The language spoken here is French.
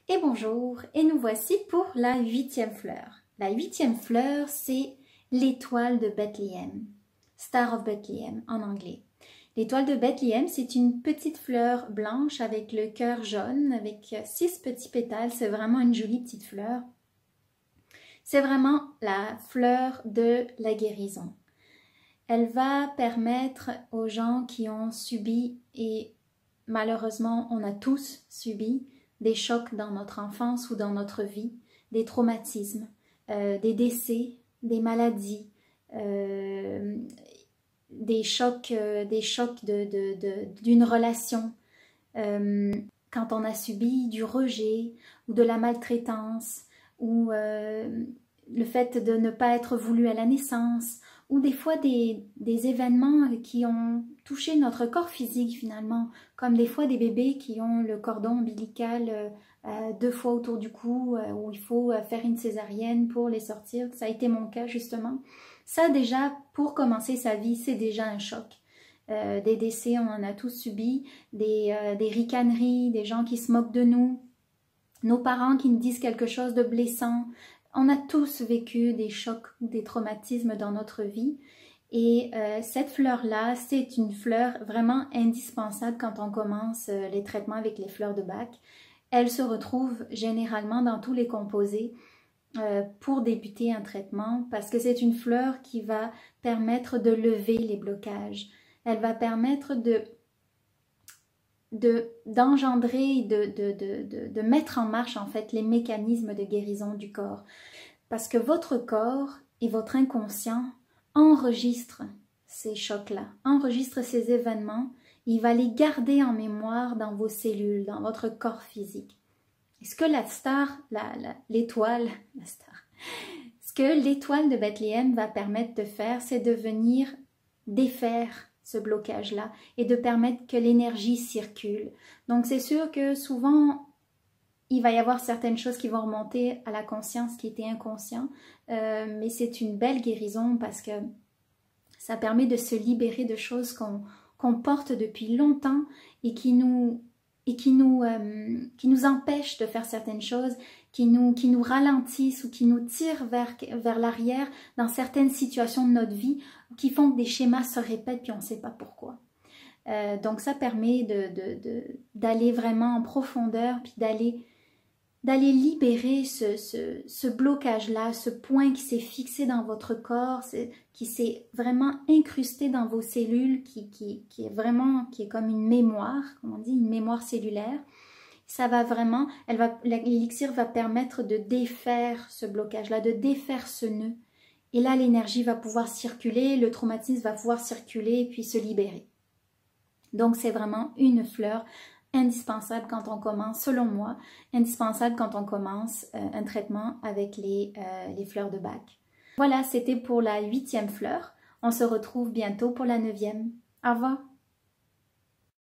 Et bonjour, et nous voici pour la 8e fleur. La 8e fleur, c'est l'étoile de Bethléem, Star of Bethlehem en anglais. L'étoile de Bethléem, c'est une petite fleur blanche avec le cœur jaune, avec 6 petits pétales. C'est vraiment une jolie petite fleur. C'est vraiment la fleur de la guérison. Elle va permettre aux gens qui ont subi, et malheureusement on a tous subi, des chocs dans notre enfance ou dans notre vie, des traumatismes, des décès, des maladies, des chocs d'une relation, quand on a subi du rejet ou de la maltraitance ou le fait de ne pas être voulu à la naissance ou des fois des événements qui ont touché notre corps physique finalement, comme des fois des bébés qui ont le cordon ombilical 2 fois autour du cou, où il faut faire une césarienne pour les sortir. Ça a été mon cas justement. Ça déjà, pour commencer sa vie, c'est déjà un choc. Des décès, on en a tous subi, des ricaneries, des gens qui se moquent de nous, nos parents qui nous disent quelque chose de blessant. On a tous vécu des chocs ou des traumatismes dans notre vie. Et cette fleur-là, c'est une fleur vraiment indispensable quand on commence les traitements avec les fleurs de Bach. Elle se retrouve généralement dans tous les composés pour débuter un traitement parce que c'est une fleur qui va permettre de lever les blocages. Elle va permettre d'engendrer, de mettre en marche en fait les mécanismes de guérison du corps. Parce que votre corps et votre inconscient enregistrent ces chocs-là, enregistrent ces événements, il va les garder en mémoire dans vos cellules, dans votre corps physique. Et ce que l'étoile de Bethléem va permettre de faire, c'est de venir défaire ce blocage-là et de permettre que l'énergie circule. Donc c'est sûr que souvent, il va y avoir certaines choses qui vont remonter à la conscience qui était inconscient, mais c'est une belle guérison parce que ça permet de se libérer de choses qu'on porte depuis longtemps et qui nous empêchent de faire certaines choses, qui nous ralentissent ou qui nous tirent vers l'arrière dans certaines situations de notre vie, qui font que des schémas se répètent puis on ne sait pas pourquoi. Donc ça permet d'aller vraiment en profondeur puis d'aller libérer ce blocage-là, ce point qui s'est fixé dans votre corps, qui s'est vraiment incrusté dans vos cellules, qui est comme une mémoire, comme on dit, une mémoire cellulaire. Ça va vraiment, l'élixir va permettre de défaire ce blocage-là, de défaire ce nœud. Et là, l'énergie va pouvoir circuler, le traumatisme va pouvoir circuler et puis se libérer. Donc, c'est vraiment une fleur indispensable quand on commence, selon moi, indispensable quand on commence un traitement avec les fleurs de Bach. Voilà, c'était pour la 8e fleur. On se retrouve bientôt pour la 9e. Au revoir.